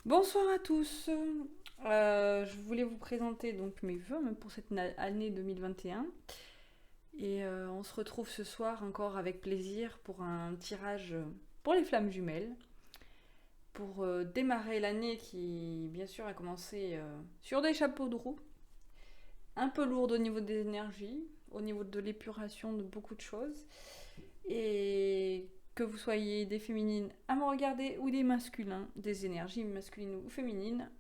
Bonsoir à tous. Je voulais vous présenter donc mes vœux pour cette année 2021. On se retrouve ce soir encore avec plaisir pour un tirage pour les flammes jumelles. Pour démarrer l'année qui, bien sûr, a commencé sur des chapeaux de roue. Un peu lourde au niveau des énergies, au niveau de l'épuration de beaucoup de choses. Et que vous soyez des féminines à me regarder ou des masculins, des énergies masculines ou féminines,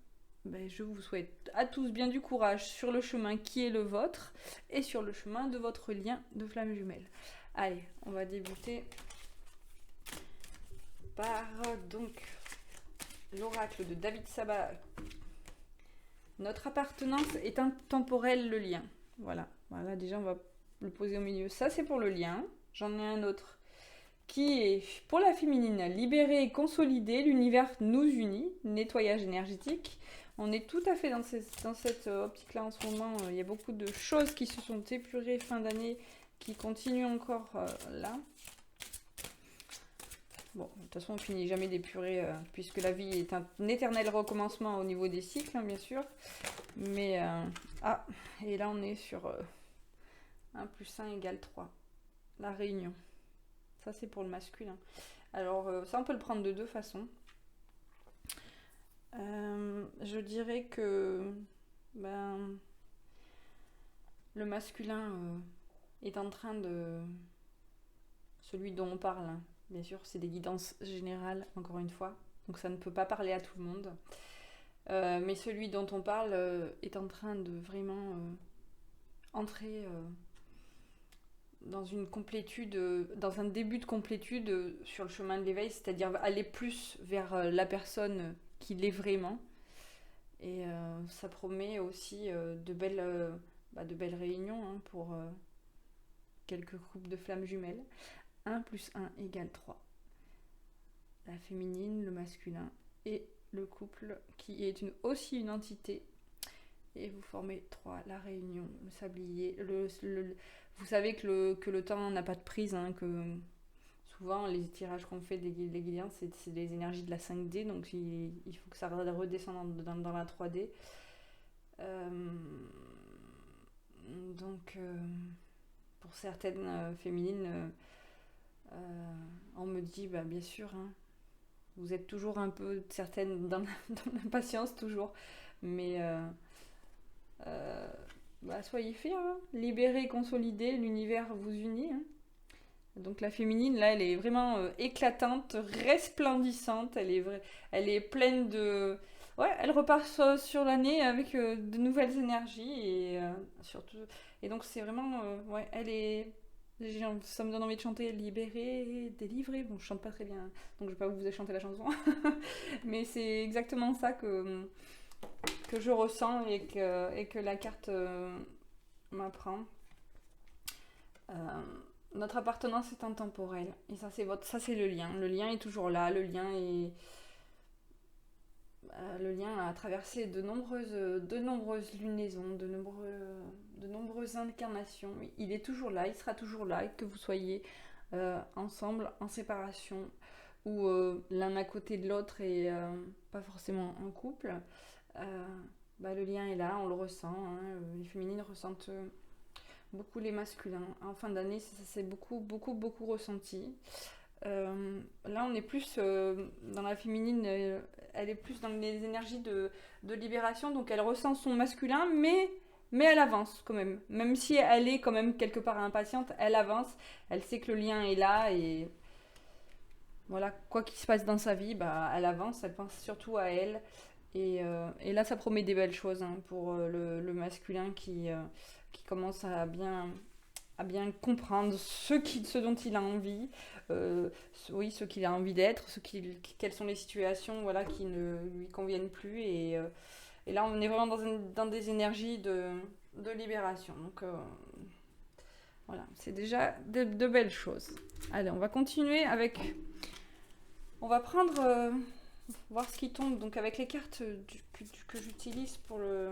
ben, je vous souhaite à tous bien du courage sur le chemin qui est le vôtre et sur le chemin de votre lien de flamme jumelle. Allez, on va débuter par donc l'oracle de David Sabat. Notre appartenance est intemporelle, le lien. Voilà, déjà on va le poser au milieu. Ça c'est pour le lien. J'en ai un autre qui est pour la féminine, libérer et consolider, l'univers nous unit, nettoyage énergétique. On est tout à fait dans cette optique-là en ce moment. Il y a beaucoup de choses qui se sont épurées fin d'année, qui continuent encore là. Bon, de toute façon, on finit jamais d'épurer, puisque la vie est un éternel recommencement au niveau des cycles, hein, bien sûr. Mais, et là, on est sur 1 plus 1 égale 3. La réunion. Ça, c'est pour le masculin. Alors, ça, on peut le prendre de deux façons. Je dirais que le masculin est en train de... Celui dont on parle, hein. Bien sûr, c'est des guidances générales, encore une fois. Donc ça ne peut pas parler à tout le monde. Mais celui dont on parle est en train de vraiment entrer dans une complétude, dans un début de complétude sur le chemin de l'éveil, c'est-à-dire aller plus vers la personne qui l'est vraiment. Et ça promet aussi de belles réunions, hein, pour quelques groupes de flammes jumelles. 1 plus 1 égale 3. La féminine, le masculin et le couple qui est aussi une entité. Et vous formez 3, la réunion, le sablier. Vous savez que le temps n'a pas de prise, hein, que souvent les tirages qu'on fait des guides, c'est des énergies de la 5D, donc il faut que ça redescende dans la 3D. Donc pour certaines féminines, on me dit, bien sûr, hein, vous êtes toujours un peu certaines dans l'impatience, toujours, mais soyez fiers, hein. Libérez, consolidez, l'univers vous unit, hein. Donc la féminine, là, elle est vraiment éclatante, resplendissante, elle est pleine de... Ouais, elle repart sur l'année avec de nouvelles énergies et surtout... Et donc c'est vraiment... ouais, elle est... Ça me donne envie de chanter libérer, délivrer. Bon, je chante pas très bien, donc je vais pas vous chanter la chanson. Mais c'est exactement ça que je ressens et que la carte m'apprend. Notre appartenance est intemporelle. Et ça c'est le lien. Le lien est toujours là. Le lien a traversé de nombreuses lunaisons, de nombreuses incarnations. Il est toujours là, il sera toujours là, que vous soyez ensemble, en séparation, ou l'un à côté de l'autre et pas forcément en couple. Le lien est là, on le ressent, hein. Les féminines ressentent beaucoup les masculins. En fin d'année, ça s'est beaucoup ressenti. Là, on est plus dans la féminine, elle est plus dans les énergies de libération, donc elle ressent son masculin, mais elle avance quand même. Même si elle est quand même quelque part impatiente, elle avance, elle sait que le lien est là et voilà, quoi qu'il se passe dans sa vie, elle avance, elle pense surtout à elle. Et là, ça promet des belles choses, hein, pour le masculin qui commence à bien comprendre ce dont il a envie, oui, ce qu'il a envie d'être, quelles sont les situations, voilà, qui ne lui conviennent plus. Et là, on est vraiment dans des énergies de libération. Donc voilà, c'est déjà de belles choses. Allez, on va continuer avec... On va prendre... voir ce qui tombe, donc avec les cartes que j'utilise pour le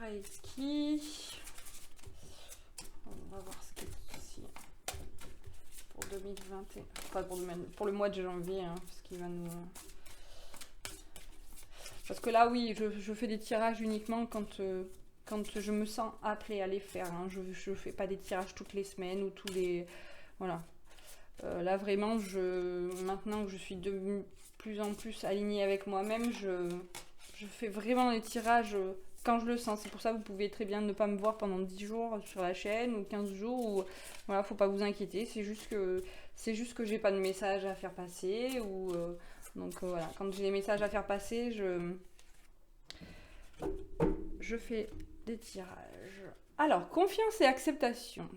Reiki. On va voir ce qui est ici pour 2021, enfin pour le mois de janvier, hein, ce qui va nous Parce que là, oui, je fais des tirages uniquement quand je me sens appelée à les faire. Hein. Je ne fais pas des tirages toutes les semaines ou tous les... Voilà. Là, vraiment, maintenant que je suis de plus en plus alignée avec moi-même, je fais vraiment les tirages quand je le sens. C'est pour ça que vous pouvez très bien ne pas me voir pendant 10 jours sur la chaîne ou 15 jours. Ou, voilà, faut pas vous inquiéter. C'est juste que j'ai pas de message à faire passer. Donc voilà, quand j'ai des messages à faire passer, je fais des tirages. Alors, confiance et acceptation.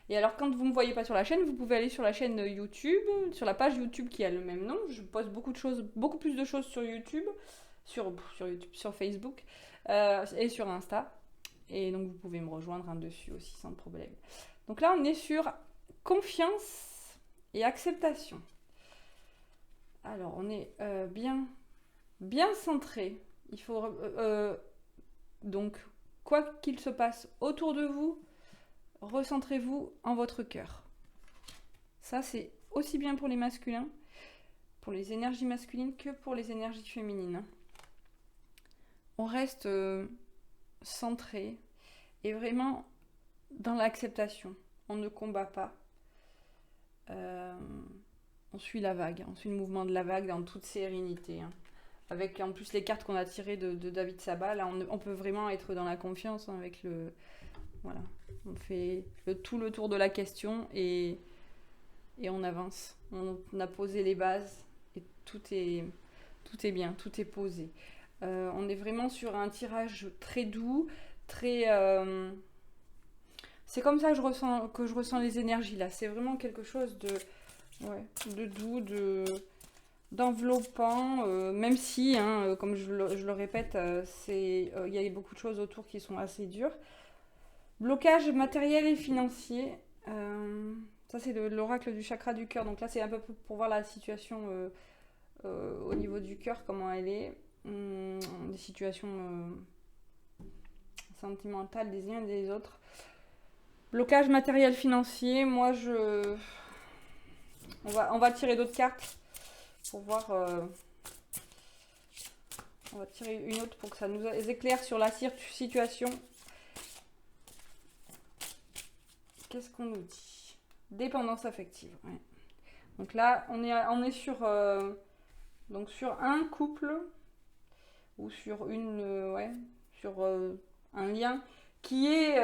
Et alors, quand vous ne me voyez pas sur la chaîne, vous pouvez aller sur la chaîne YouTube, sur la page YouTube qui a le même nom. Je poste beaucoup de choses, beaucoup plus de choses sur YouTube, sur Facebook et sur Insta. Et donc, vous pouvez me rejoindre dessus aussi sans problème. Donc là, on est sur confiance et acceptation. Alors, on est bien centré. Il faut donc, quoi qu'il se passe autour de vous, recentrez-vous en votre cœur. Ça, c'est aussi bien pour les masculins, pour les énergies masculines, que pour les énergies féminines. On reste centré et vraiment dans l'acceptation. On ne combat pas. On suit la vague, on suit le mouvement de la vague dans toute sérénité. Hein. Avec en plus les cartes qu'on a tirées de David Sabat, là on peut vraiment être dans la confiance hein, avec le... Voilà, on fait tout le tour de la question et on avance. On a posé les bases et tout est bien, tout est posé. On est vraiment sur un tirage très doux, très... C'est comme ça que je ressens les énergies là. C'est vraiment quelque chose de doux, d'enveloppant, même si, hein, comme je le répète, il y a beaucoup de choses autour qui sont assez dures. Blocage matériel et financier. Ça, c'est l'oracle du chakra du cœur. Donc là, c'est un peu pour voir la situation au niveau du cœur, comment elle est. Des situations sentimentales des uns et des autres. Blocage matériel financier. Moi, on va tirer d'autres cartes pour voir. On va tirer une autre pour que ça nous éclaire sur la situation. Qu'est-ce qu'on nous dit? Dépendance affective. Ouais. Donc là, on est sur un couple ou sur un lien qui est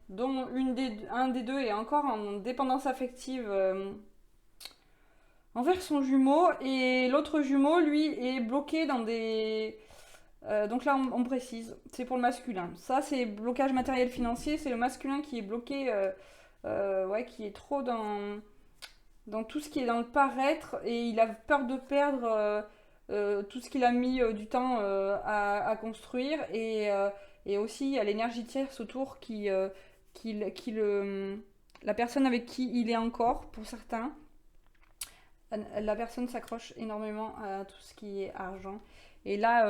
dont un des deux est encore en dépendance affective envers son jumeau et l'autre jumeau lui est bloqué dans des donc là on précise, c'est pour le masculin. Ça c'est blocage matériel financier, c'est le masculin qui est bloqué qui est trop dans tout ce qui est dans le paraître et il a peur de perdre tout ce qu'il a mis du temps à construire et aussi il y a l'énergie tierce autour la personne avec qui il est encore pour certains. La personne s'accroche énormément à tout ce qui est argent. Et là,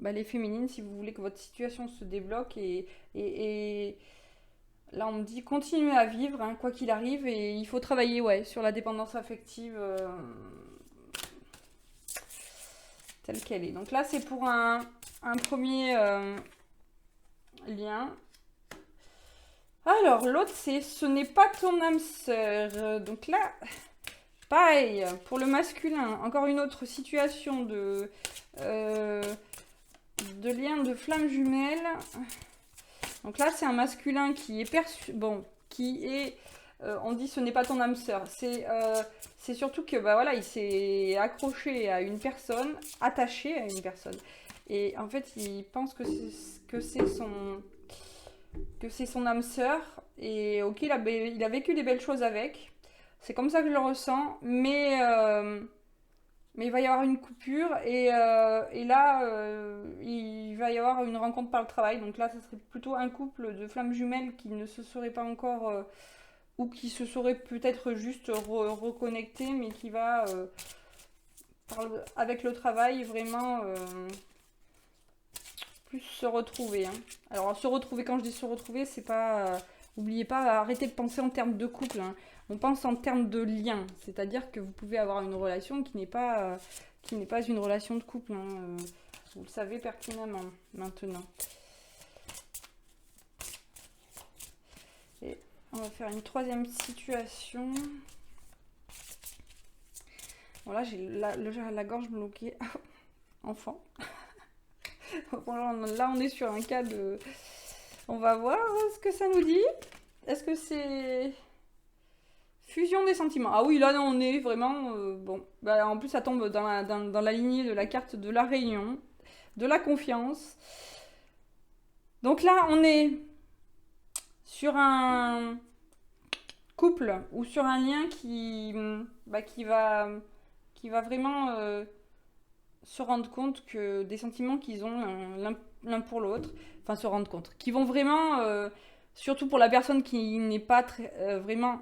les féminines, si vous voulez que votre situation se débloque, et là on me dit continuez à vivre, hein, quoi qu'il arrive, et il faut travailler sur la dépendance affective telle qu'elle est. Donc là, c'est pour un premier lien. Alors, l'autre, c'est ce n'est pas ton âme sœur. Donc là... Pareil, pour le masculin, encore une autre situation de lien de flamme jumelle. Donc là, c'est un masculin qui est on dit ce n'est pas ton âme sœur. C'est surtout que il s'est accroché à une personne, attaché à une personne. Et en fait, il pense que c'est son âme sœur et il a vécu des belles choses avec. C'est comme ça que je le ressens, mais il va y avoir une coupure et là, il va y avoir une rencontre par le travail. Donc là, ça serait plutôt un couple de flammes jumelles qui ne se serait pas encore, ou qui se serait peut-être juste reconnecté, mais qui va, avec le travail, vraiment plus se retrouver. Hein. Alors, se retrouver, quand je dis se retrouver, c'est pas... N'oubliez pas, arrêtez de penser en termes de couple. Hein. On pense en termes de lien, c'est-à-dire que vous pouvez avoir une relation qui n'est pas qui n'est pas une relation de couple. Hein, vous le savez pertinemment maintenant. Et on va faire une troisième situation. Voilà, j'ai la gorge bloquée. Enfant. Bon, là, on est sur un cas de... On va voir ce que ça nous dit. Est-ce que c'est... Fusion des sentiments. Ah oui, là, on est vraiment... bon, bah, en plus, ça tombe dans la lignée de la carte de la réunion, de la confiance. Donc là, on est sur un couple ou sur un lien qui va vraiment se rendre compte que des sentiments qu'ils ont l'un pour l'autre, enfin se rendre compte, qui vont vraiment, surtout pour la personne qui n'est pas vraiment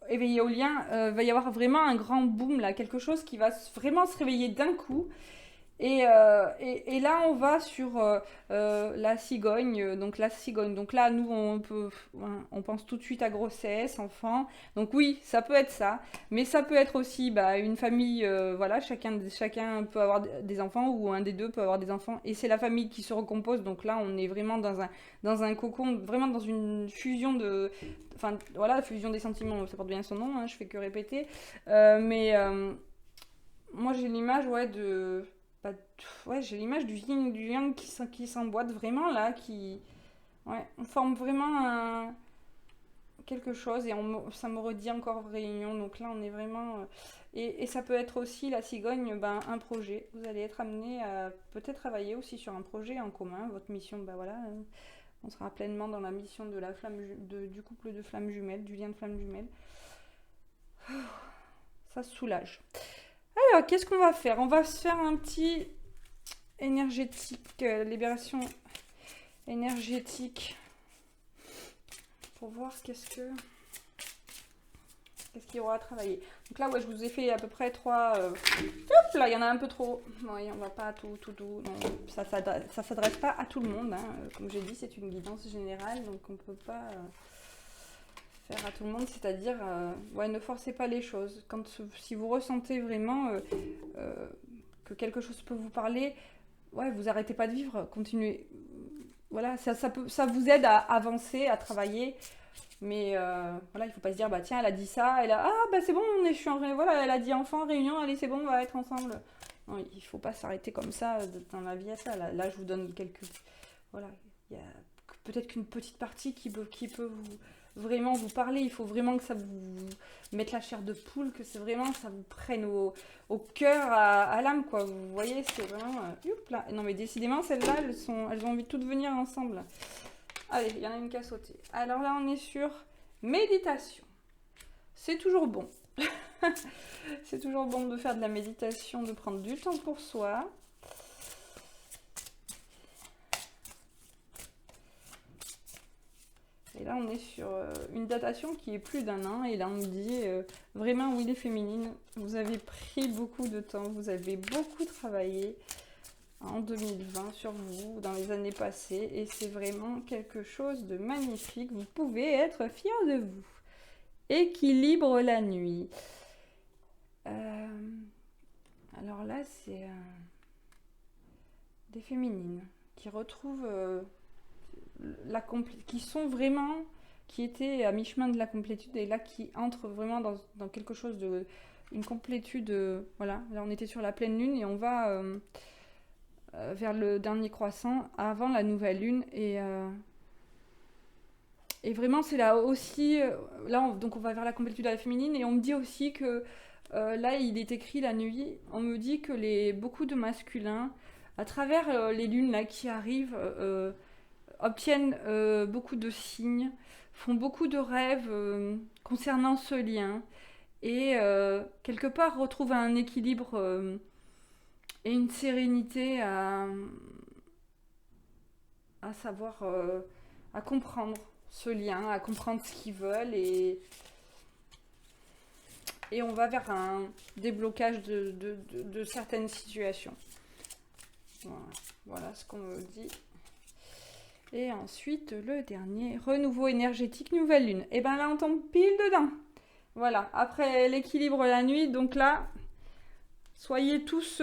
éveillée au lien, va y avoir vraiment un grand boom là, quelque chose qui va vraiment se réveiller d'un coup. Et là, on va sur la cigogne. Donc la cigogne. Donc là, nous, on pense tout de suite à grossesse, enfant. Donc oui, ça peut être ça. Mais ça peut être aussi une famille. Voilà, chacun peut avoir des enfants ou un des deux peut avoir des enfants. Et c'est la famille qui se recompose. Donc là, on est vraiment dans un cocon, vraiment dans une fusion de... Enfin, voilà, fusion des sentiments, ça porte bien son nom. Hein, je fais que répéter. Moi, j'ai l'image, ouais, de... Ouais, j'ai l'image du yin et du yang qui s'emboîtent vraiment là, ouais, on forme vraiment quelque chose et ça me redit encore réunion. Donc là, on est vraiment. Et ça peut être aussi la cigogne, un projet. Vous allez être amené à peut-être travailler aussi sur un projet en commun. Votre mission, voilà, on sera pleinement dans la mission de la flamme du couple de flammes jumelles, du lien de flammes jumelles. Ça soulage. Alors, qu'est-ce qu'on va faire? On va se faire un petit énergétique, libération énergétique, pour voir qu'est-ce qu'il y aura à travailler. Donc là, ouais, je vous ai fait à peu près 3... Hop là, il y en a un peu trop. Oui, on va pas tout. Non, ça s'adresse pas à tout le monde. Hein. Comme j'ai dit, c'est une guidance générale, donc on peut pas... faire à tout le monde, c'est-à-dire ouais, ne forcez pas les choses. Si vous ressentez vraiment que quelque chose peut vous parler, ouais, vous arrêtez pas de vivre, continuez. Voilà, ça vous aide à avancer, à travailler, mais voilà, il faut pas se dire tiens, elle a dit ça, c'est bon, voilà, elle a dit enfant, réunion, allez c'est bon, on va être ensemble. Non, il faut pas s'arrêter comme ça dans la vie à ça. Là, je vous donne quelques... Voilà, il y a peut-être qu'une petite partie qui peut vraiment vous parler. Il faut vraiment que ça vous mette la chair de poule, que c'est vraiment, ça vous prenne au cœur, à l'âme, quoi. Vous voyez, c'est vraiment... là. Non, mais décidément, celles-là, elles ont envie de toutes venir ensemble. Allez, il y en a une qui a sauté. Alors là, on est sur méditation. C'est toujours bon. C'est toujours bon de faire de la méditation, de prendre du temps pour soi. Et là, on est sur une datation qui est plus d'1 an. Et là, on me dit vraiment, oui, les féminines, vous avez pris beaucoup de temps, vous avez beaucoup travaillé en 2020 sur vous, dans les années passées. Et c'est vraiment quelque chose de magnifique. Vous pouvez être fiers de vous. Équilibre la nuit. Alors là, c'est des féminines qui retrouvent... qui sont vraiment, qui étaient à mi-chemin de la complétude et là qui entrent vraiment dans quelque chose de, une complétude, voilà, là on était sur la pleine lune et on va vers le dernier croissant avant la nouvelle lune et vraiment c'est là aussi, donc on va vers la complétude à la féminine et on me dit aussi que là il est écrit la nuit, on me dit que beaucoup de masculins, à travers les lunes là qui arrivent, obtiennent beaucoup de signes, font beaucoup de rêves concernant ce lien et quelque part retrouvent un équilibre et une sérénité à savoir, à comprendre ce lien, à comprendre ce qu'ils veulent et on va vers un déblocage de certaines situations. Voilà ce qu'on me dit. Et ensuite, le dernier, renouveau énergétique, nouvelle lune. Et bien là, on tombe pile dedans. Voilà, après l'équilibre la nuit, donc là, Soyez tous...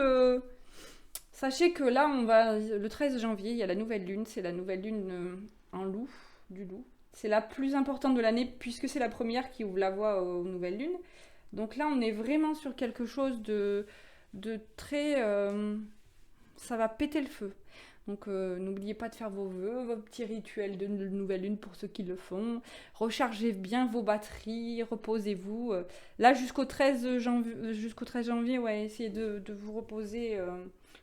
Sachez que là, le 13 janvier, il y a la nouvelle lune. C'est la nouvelle lune en loup, du loup. C'est la plus importante de l'année puisque c'est la première qui ouvre la voie aux nouvelles lunes. Donc là, on est vraiment sur quelque chose de très... ça va péter le feu. Donc n'oubliez pas de faire vos vœux, vos petits rituels de nouvelle lune pour ceux qui le font. Rechargez bien vos batteries, reposez-vous. Là, jusqu'au 13 janvier, ouais, essayez de vous reposer.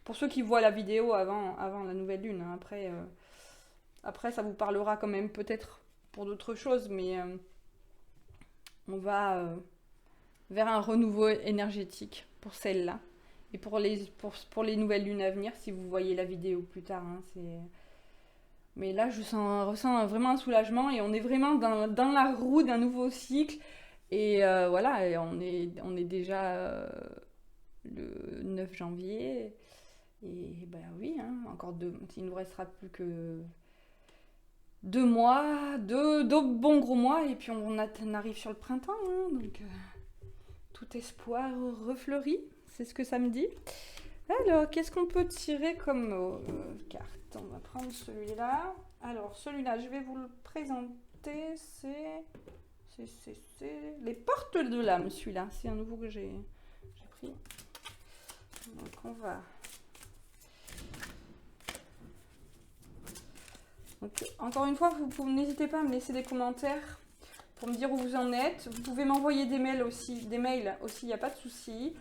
Pour ceux qui voient la vidéo avant la nouvelle lune. Hein. Après, ça vous parlera quand même peut-être pour d'autres choses, mais on va vers un renouveau énergétique pour celle-là. Et pour les nouvelles lunes à venir, si vous voyez la vidéo plus tard. Hein, mais là, je ressens vraiment un soulagement et on est vraiment dans la roue d'un nouveau cycle. Et voilà, et on est déjà le 9 janvier. Et ben oui, hein, il ne nous restera plus que 2 mois, deux bons gros mois. Et puis on arrive sur le printemps. Hein, donc tout espoir refleurit. C'est ce que ça me dit. Alors, qu'est-ce qu'on peut tirer comme carte? On va prendre celui-là. Alors, celui-là, je vais vous le présenter. C'est les portes de l'âme, celui-là. C'est un nouveau que j'ai pris. Donc, on va... Donc, encore une fois, n'hésitez pas à me laisser des commentaires pour me dire où vous en êtes. Vous pouvez m'envoyer des mails aussi, il n'y a pas de souci.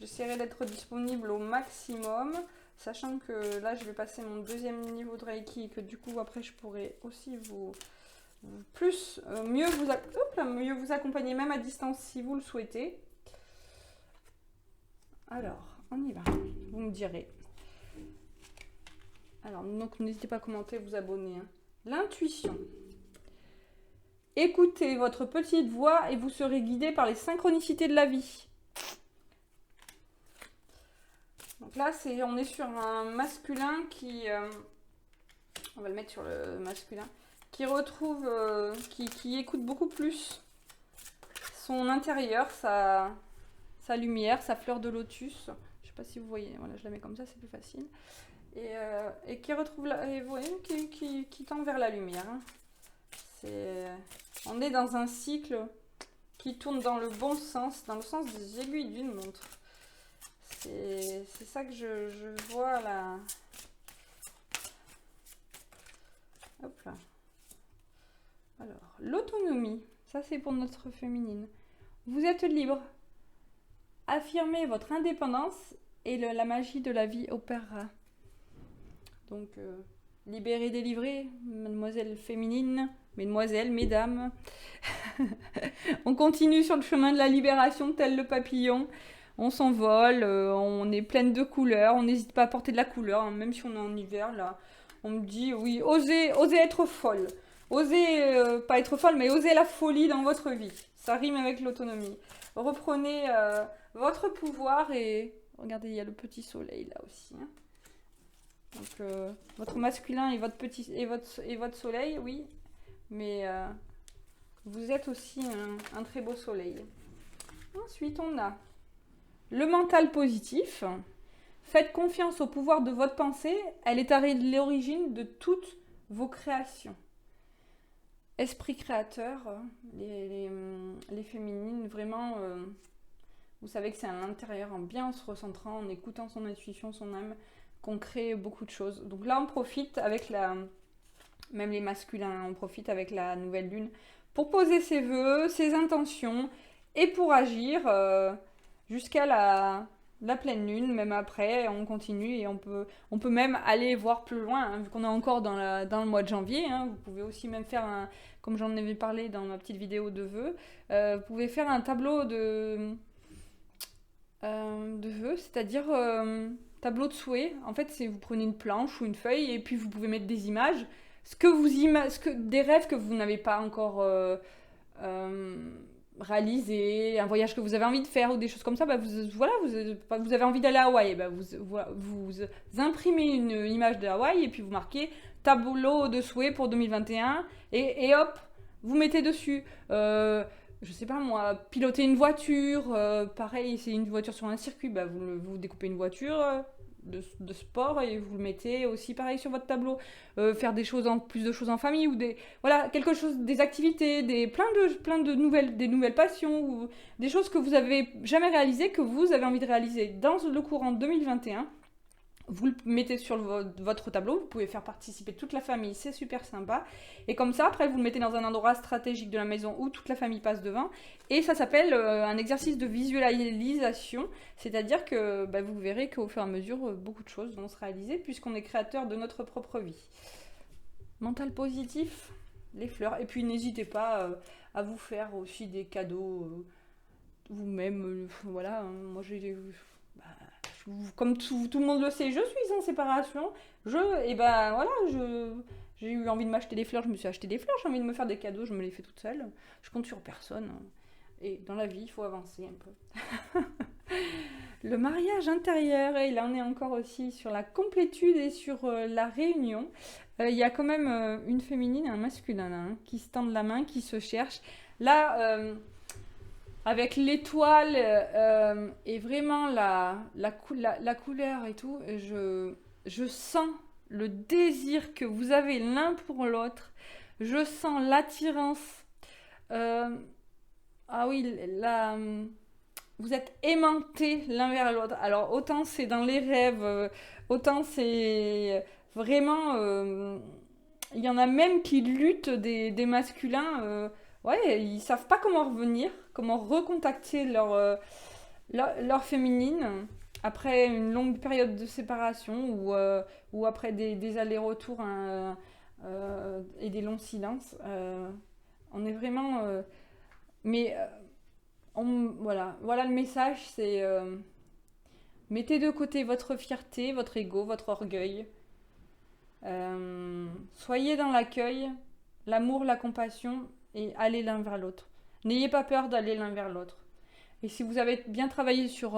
J'essaierai d'être disponible au maximum, sachant que là je vais passer mon 2e niveau de Reiki et que du coup après je pourrai aussi mieux vous accompagner même à distance si vous le souhaitez. Alors on y va, vous me direz. Alors donc n'hésitez pas à commenter, vous abonner. Hein. L'intuition. Écoutez votre petite voix et vous serez guidé par les synchronicités de la vie. Donc là, on est sur un masculin qui... on va le mettre sur le masculin. Qui retrouve... qui écoute beaucoup plus son intérieur, sa lumière, sa fleur de lotus. Je sais pas si vous voyez. Voilà, je la mets comme ça, c'est plus facile. Et qui retrouve... vous voyez, qui tend vers la lumière. Hein. On est dans un cycle qui tourne dans le bon sens, dans le sens des aiguilles d'une montre. C'est ça que je vois là. Hop là. Alors, l'autonomie, ça c'est pour notre féminine. Vous êtes libre. Affirmez votre indépendance et la magie de la vie opérera. Donc, libérée, délivrée, mademoiselle féminine, mesdemoiselles, mesdames. On continue sur le chemin de la libération tel le papillon. On s'envole, on est pleine de couleurs, on n'hésite pas à porter de la couleur, hein, même si on est en hiver, là. On me dit, oui, osez être folle. Osez, pas être folle, mais osez la folie dans votre vie. Ça rime avec l'autonomie. Reprenez votre pouvoir et... Regardez, il y a le petit soleil là aussi. Hein. Donc, votre masculin et votre soleil, oui. Mais vous êtes aussi un très beau soleil. Ensuite, on a le mental positif. Faites confiance au pouvoir de votre pensée. Elle est à l'origine de toutes vos créations. Esprit créateur, les féminines, vraiment, vous savez que c'est à l'intérieur, en bien se recentrant, en écoutant son intuition, son âme, qu'on crée beaucoup de choses. Donc là, on profite avec même les masculins, on profite avec la nouvelle lune pour poser ses vœux, ses intentions et pour agir jusqu'à la pleine lune. Même après, on continue et on peut même aller voir plus loin, hein, vu qu'on est encore dans le mois de janvier. Hein, vous pouvez aussi même faire comme j'en avais parlé dans ma petite vidéo de vœux, vous pouvez faire un tableau de vœux, c'est-à-dire tableau de souhait. En fait, vous prenez une planche ou une feuille et puis vous pouvez mettre des images, des rêves que vous n'avez pas encore réalisé, un voyage que vous avez envie de faire ou des choses comme ça. Vous avez envie d'aller à Hawaï, vous imprimez une image de Hawaï et puis vous marquez tableau de souhait pour 2021 et hop, vous mettez dessus je sais pas moi, piloter une voiture, pareil, c'est une voiture sur un circuit, bah vous découpez une voiture de sport et vous le mettez aussi pareil sur votre tableau. Faire plus de choses en famille ou voilà, quelque chose, des activités, plein de des nouvelles passions ou des choses que vous avez jamais réalisées, que vous avez envie de réaliser dans le courant 2021. Vous le mettez sur votre tableau, vous pouvez faire participer toute la famille, c'est super sympa. Et comme ça, après, vous le mettez dans un endroit stratégique de la maison où toute la famille passe devant. Et ça s'appelle un exercice de visualisation, c'est-à-dire que bah, vous verrez qu'au fur et à mesure, beaucoup de choses vont se réaliser puisqu'on est créateur de notre propre vie. Mental positif, les fleurs. Et puis n'hésitez pas à vous faire aussi des cadeaux vous-même. Voilà, hein. Moi j'ai... Comme tout le monde le sait, je suis en séparation. Et ben voilà, j'ai eu envie de m'acheter des fleurs, je me suis acheté des fleurs. J'ai envie de me faire des cadeaux, je me les fais toute seule. Je compte sur personne. Et dans la vie, il faut avancer un peu. Le mariage intérieur, et là on est encore aussi sur la complétude et sur la réunion. Il y a quand même une féminine et un masculin là, hein, qui se tendent la main, qui se cherchent. Là, avec l'étoile et vraiment la couleur et tout, je sens le désir que vous avez l'un pour l'autre. Je sens l'attirance. Ah oui, vous êtes aimantés l'un vers l'autre. Alors autant c'est dans les rêves, autant c'est vraiment... Il y en a même qui luttent des masculins. Ouais, ils savent pas comment revenir, comment recontacter leur féminine après une longue période de séparation ou après des allers-retours hein, et des longs silences. On est vraiment... mais voilà le message, c'est mettez de côté votre fierté, votre ego, votre orgueil. Soyez dans l'accueil, l'amour, la compassion et allez l'un vers l'autre. N'ayez pas peur d'aller l'un vers l'autre. Et si vous avez bien travaillé sur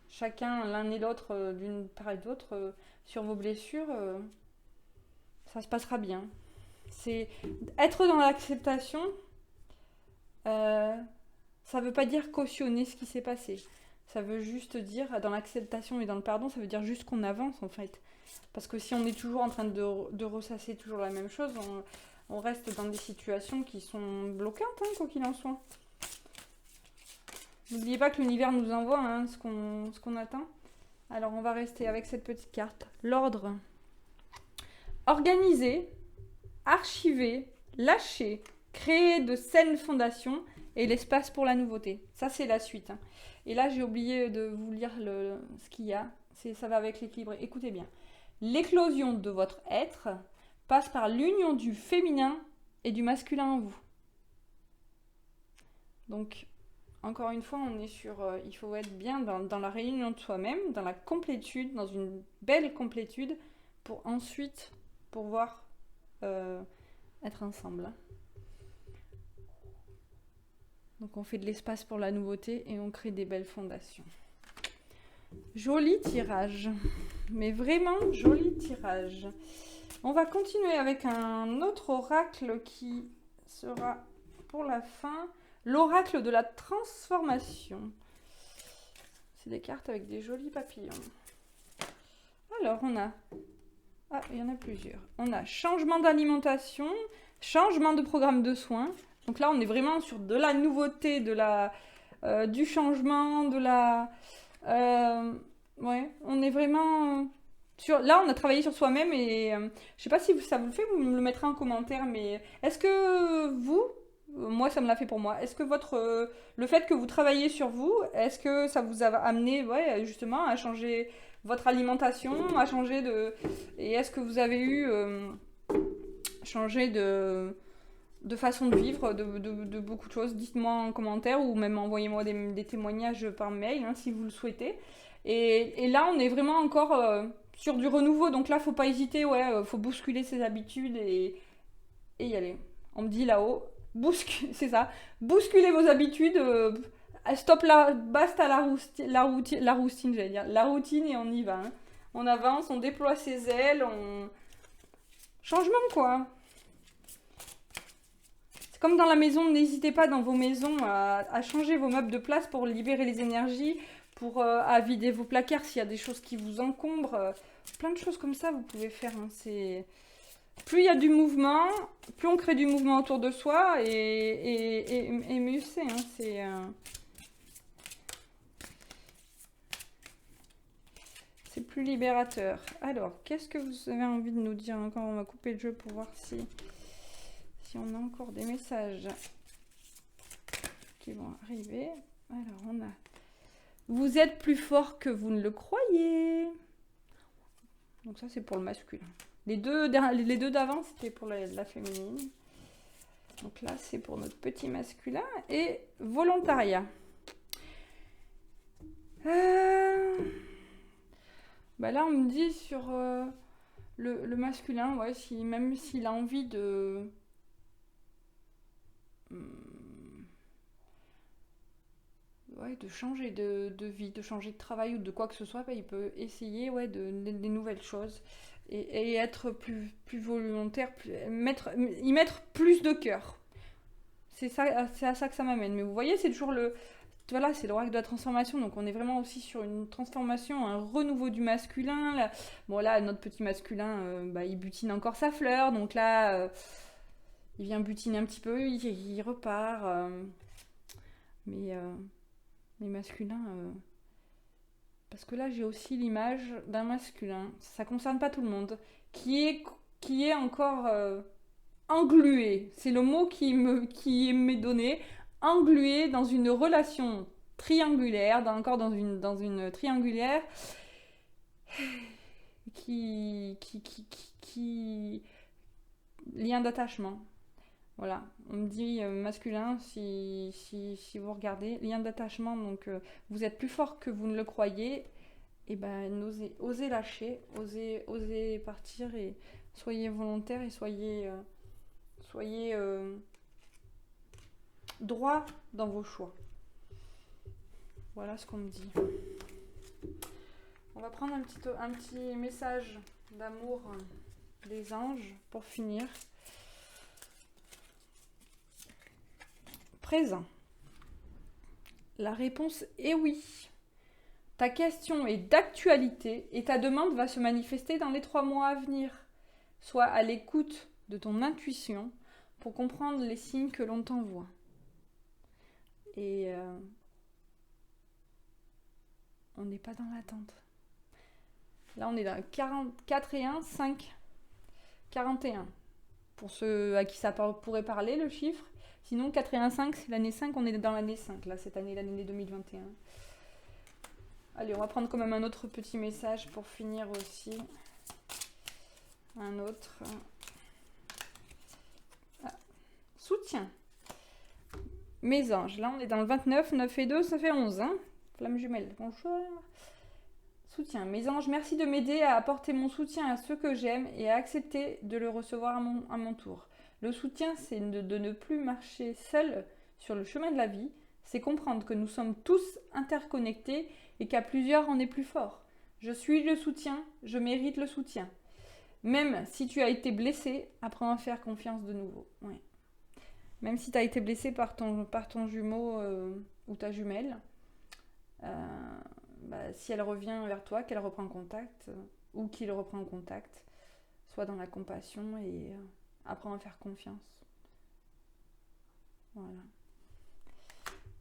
chacun, l'un et l'autre, d'une part et d'autre, sur vos blessures, ça se passera bien. C'est être dans l'acceptation, ça veut pas dire cautionner ce qui s'est passé. Ça veut juste dire, dans l'acceptation et dans le pardon, ça veut dire juste qu'on avance en fait. Parce que si on est toujours en train de ressasser toujours la même chose, on reste dans des situations qui sont bloquantes, hein, quoi qu'il en soit. N'oubliez pas que l'univers nous envoie hein, ce qu'on attend. Alors on va rester avec cette petite carte. L'ordre. Organiser, archiver, lâcher, créer de saines fondations et l'espace pour la nouveauté. Ça c'est la suite. Hein. Et là j'ai oublié de vous lire ce qu'il y a. Ça va avec l'équilibre. Écoutez bien. L'éclosion de votre être passe par l'union du féminin et du masculin en vous. Donc, encore une fois, on est sur... il faut être bien dans la réunion de soi-même, dans la complétude, dans une belle complétude, pour ensuite pouvoir être ensemble. Donc, on fait de l'espace pour la nouveauté et on crée des belles fondations. Joli tirage, mais vraiment joli tirage. On va continuer avec un autre oracle qui sera pour la fin, l'oracle de la transformation. C'est des cartes avec des jolis papillons. Alors on a, il y en a plusieurs. On a changement d'alimentation, changement de programme de soins. Donc là on est vraiment sur de la nouveauté, du changement, ouais, on est vraiment là on a travaillé sur soi-même et je sais pas si ça vous le fait, vous me le mettrez en commentaire, mais est-ce que moi ça me l'a fait pour moi, est-ce que le fait que vous travaillez sur vous, est-ce que ça vous a amené ouais, justement à changer votre alimentation, et est-ce que vous avez eu changé de façon de vivre, de beaucoup de choses. Dites-moi en commentaire ou même envoyez-moi des témoignages par mail hein, si vous le souhaitez. Et là, on est vraiment encore sur du renouveau. Donc là, faut pas hésiter. Ouais, faut bousculer ses habitudes et y aller. On me dit là-haut, c'est ça. Bousculez vos habitudes. Basta la routine, j'allais dire. La routine et on y va. Hein. On avance, on déploie ses ailes, changement quoi. comme dans la maison, n'hésitez pas dans vos maisons à changer vos meubles de place pour libérer les énergies, pour à vider vos placards s'il y a des choses qui vous encombrent. Plein de choses comme ça vous pouvez faire. Hein. Plus il y a du mouvement, plus on crée du mouvement autour de soi et mieux c'est. Hein. C'est plus libérateur. Alors, qu'est-ce que vous avez envie de nous dire encore? On va couper le jeu pour voir si on a encore des messages qui vont arriver. Alors, on a... Vous êtes plus fort que vous ne le croyez. Donc ça, c'est pour le masculin. Les deux d'avant, c'était pour la féminine. Donc là, c'est pour notre petit masculin. Et volontariat. Bah là, on me dit sur le masculin, ouais, même s'il a envie de... Ouais, de changer de vie, de changer de travail ou de quoi que ce soit, bah, il peut essayer des nouvelles choses et être plus volontaire, y mettre plus de cœur. C'est à ça que ça m'amène. Mais vous voyez, c'est toujours voilà, c'est l'oracle de la transformation, donc on est vraiment aussi sur une transformation, un renouveau du masculin. Là, bon là, notre petit masculin, il butine encore sa fleur, donc là, il vient butiner un petit peu, il repart. Mais masculin, parce que là, j'ai aussi l'image d'un masculin, ça concerne pas tout le monde, qui est encore englué, c'est le mot qui m'est donné, englué dans une relation triangulaire, encore dans une triangulaire qui lien d'attachement. Voilà, on me dit masculin si vous regardez, lien d'attachement, donc vous êtes plus fort que vous ne le croyez, et ben osez lâcher, osez partir et soyez volontaire et soyez droit dans vos choix. Voilà ce qu'on me dit. On va prendre un petit message d'amour des anges pour finir. Présent. La réponse est oui. Ta question est d'actualité et ta demande va se manifester dans les 3 mois à venir. Sois à l'écoute de ton intuition pour comprendre les signes que l'on t'envoie. Et on n'est pas dans l'attente. Là, on est dans 44 et 1, 5. 41. Pour ceux à qui ça pourrait parler, le chiffre. Sinon, 4 et 1, 5, c'est l'année 5, on est dans l'année 5, là, cette année, l'année 2021. Allez, on va prendre quand même un autre petit message pour finir aussi. Un autre. Soutien. Mes anges, là, on est dans le 29, 9 et 2, ça fait 11, hein. Flamme jumelle, bonjour. Soutien. Mes anges, merci de m'aider à apporter mon soutien à ceux que j'aime et à accepter de le recevoir à mon tour. Le soutien, c'est de ne plus marcher seul sur le chemin de la vie, c'est comprendre que nous sommes tous interconnectés et qu'à plusieurs, on est plus fort. Je suis le soutien, je mérite le soutien. Même si tu as été blessé, apprends à faire confiance de nouveau. Ouais. Même si tu as été blessé par ton jumeau ou ta jumelle, si elle revient vers toi, qu'elle reprend contact, ou qu'il reprend contact, sois dans la compassion et apprends à faire confiance. Voilà.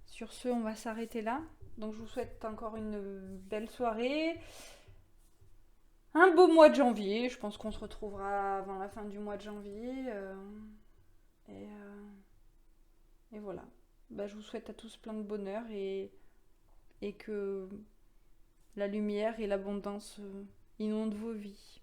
Sur ce, on va s'arrêter là. Donc je vous souhaite encore une belle soirée. Un beau mois de janvier. Je pense qu'on se retrouvera avant la fin du mois de janvier. Et voilà. Je vous souhaite à tous plein de bonheur et que la lumière et l'abondance inondent vos vies.